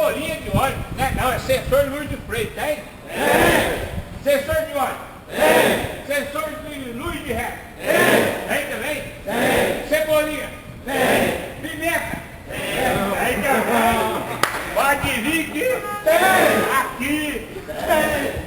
bolinha de óleo. Né? Não, é sensor de luz de freio, tem? Tem. Sensor de óleo? Tem. Sensor de luz de ré? Tem também? Tem. Cebolinha? Tem. Pimenta? Tem também. Pode vir que tem. Aqui. Tem.